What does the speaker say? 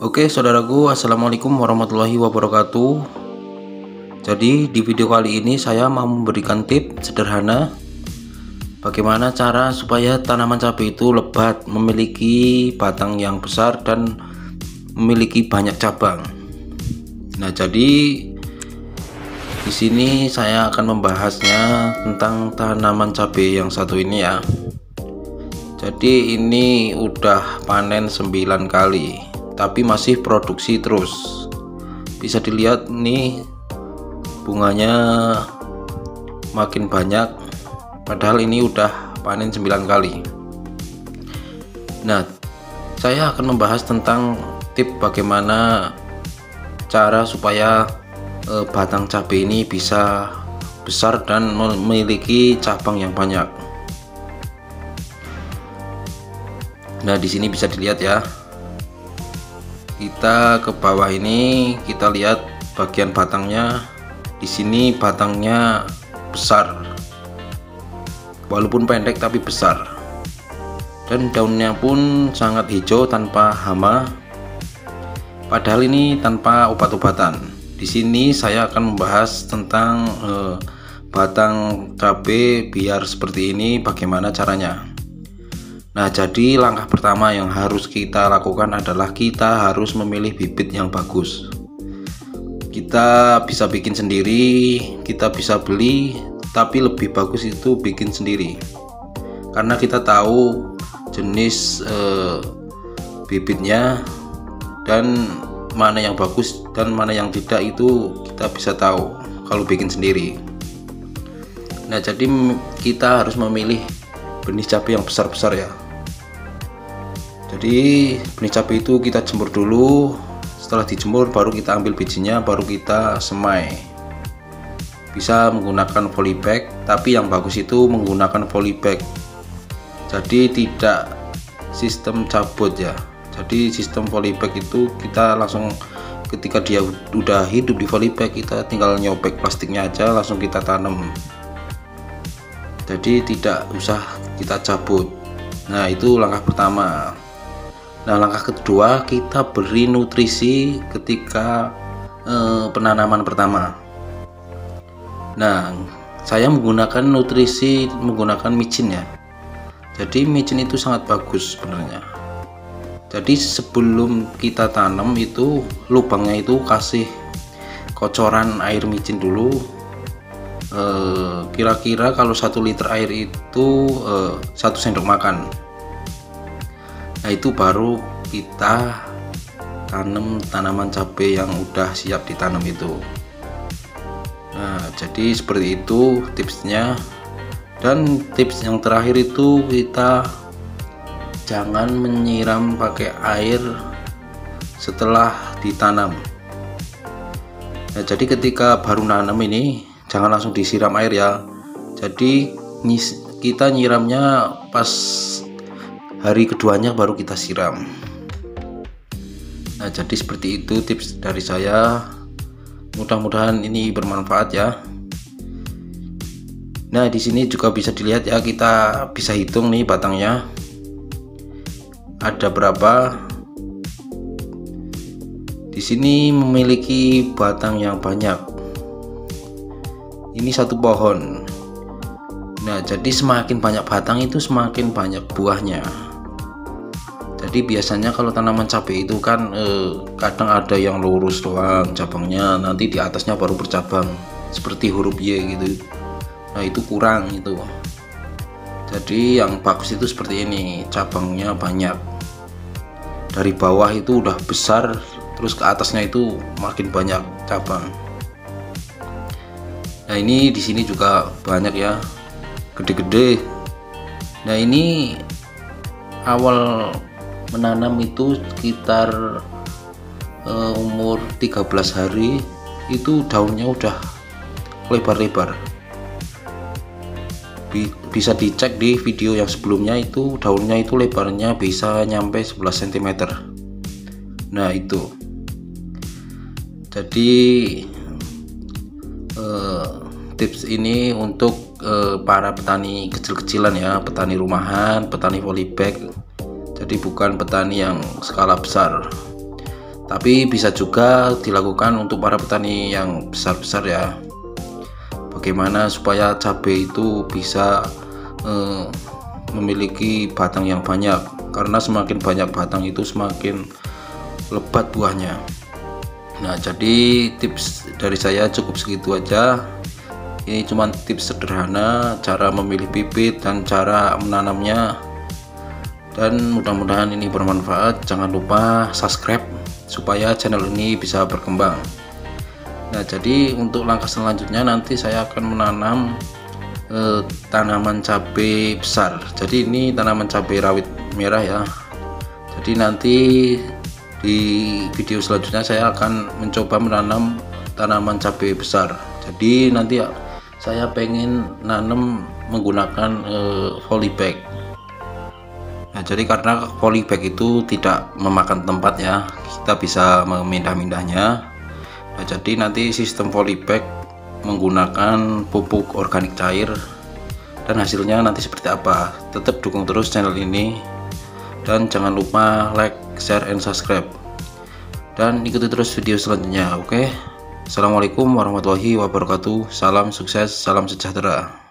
Oke saudaraku, assalamualaikum warahmatullahi wabarakatuh. Jadi di video kali ini saya mau memberikan tips sederhana bagaimana cara supaya tanaman cabai itu lebat, memiliki batang yang besar dan memiliki banyak cabang. Nah, jadi di sini saya akan membahasnya tentang tanaman cabai yang satu ini ya. Jadi ini udah panen 9 kali, tapi masih produksi terus. Bisa dilihat nih, bunganya makin banyak, padahal ini udah panen 9 kali. Nah, saya akan membahas tentang tips bagaimana cara supaya batang cabai ini bisa besar dan memiliki cabang yang banyak. Nah, di sini bisa dilihat ya. Kita ke bawah ini, kita lihat bagian batangnya. Di sini batangnya besar, walaupun pendek tapi besar, dan daunnya pun sangat hijau tanpa hama, padahal ini tanpa obat-obatan. Di sini saya akan membahas tentang batang cabai biar seperti ini, bagaimana caranya. Nah, jadi langkah pertama yang harus kita lakukan adalah kita harus memilih bibit yang bagus. Kita bisa bikin sendiri, kita bisa beli, tapi lebih bagus itu bikin sendiri, karena kita tahu jenis bibitnya dan mana yang bagus dan mana yang tidak, itu kita bisa tahu kalau bikin sendiri. Nah, jadi kita harus memilih benih cabai yang besar-besar ya. Jadi benih cabai itu kita jemur dulu, setelah dijemur baru kita ambil bijinya, baru kita semai. Bisa menggunakan polybag, tapi yang bagus itu menggunakan polybag, jadi tidak sistem cabut ya. Jadi sistem polybag itu kita langsung ketika dia udah hidup di polybag, kita tinggal nyobek plastiknya aja, langsung kita tanam, jadi tidak usah kita cabut. Nah, itu langkah pertama. Nah, langkah kedua, kita beri nutrisi ketika penanaman pertama. Nah, saya menggunakan nutrisi menggunakan micin ya. Jadi micin itu sangat bagus sebenarnya. Jadi sebelum kita tanam itu, lubangnya itu kasih kocoran air micin dulu. Kira-kira kalau 1 liter air itu 1 sendok makan. Nah, itu baru kita tanam tanaman cabai yang udah siap ditanam itu. Nah, jadi seperti itu tipsnya. Dan tips yang terakhir itu, kita jangan menyiram pakai air setelah ditanam. Nah, jadi ketika baru nanam ini jangan langsung disiram air ya. Jadi kita nyiramnya pas hari keduanya baru kita siram. Nah, jadi seperti itu tips dari saya. Mudah-mudahan ini bermanfaat ya. Nah, di sini juga bisa dilihat ya, kita bisa hitung nih batangnya ada berapa. Di sini memiliki batang yang banyak. Ini satu pohon. Nah, jadi semakin banyak batang itu semakin banyak buahnya. Jadi biasanya kalau tanaman cabai itu kan kadang ada yang lurus doang cabangnya, nanti di atasnya baru bercabang seperti huruf Y gitu. Nah, itu kurang itu. Jadi yang bagus itu seperti ini, cabangnya banyak. Dari bawah itu udah besar, terus ke atasnya itu makin banyak cabang. Nah, ini di sini juga banyak ya, gede-gede. Nah, ini awal menanam itu sekitar umur 13 hari itu daunnya udah lebar-lebar. Bisa dicek di video yang sebelumnya, itu daunnya itu lebarnya bisa nyampe 11 cm. Nah, itu jadi tips ini untuk para petani kecil-kecilan ya, petani rumahan, petani polybag. Jadi bukan petani yang skala besar. Tapi bisa juga dilakukan untuk para petani yang besar-besar ya. Bagaimana supaya cabai itu bisa memiliki batang yang banyak, karena semakin banyak batang itu semakin lebat buahnya. Nah, jadi tips dari saya cukup segitu aja. Ini cuma tips sederhana cara memilih bibit dan cara menanamnya, dan mudah-mudahan ini bermanfaat. Jangan lupa subscribe supaya channel ini bisa berkembang. Nah, jadi untuk langkah selanjutnya nanti saya akan menanam tanaman cabai besar. Jadi ini tanaman cabai rawit merah ya. Jadi nanti di video selanjutnya saya akan mencoba menanam tanaman cabai besar. Jadi nanti saya pengen nanam menggunakan polybag. Nah, jadi karena polybag itu tidak memakan tempat ya, kita bisa memindah-mindahnya. Nah, jadi nanti sistem polybag menggunakan pupuk organik cair, dan hasilnya nanti seperti apa. Tetap dukung terus channel ini, dan jangan lupa like, share, and subscribe, dan ikuti terus video selanjutnya. Oke, assalamualaikum warahmatullahi wabarakatuh. Salam sukses, salam sejahtera.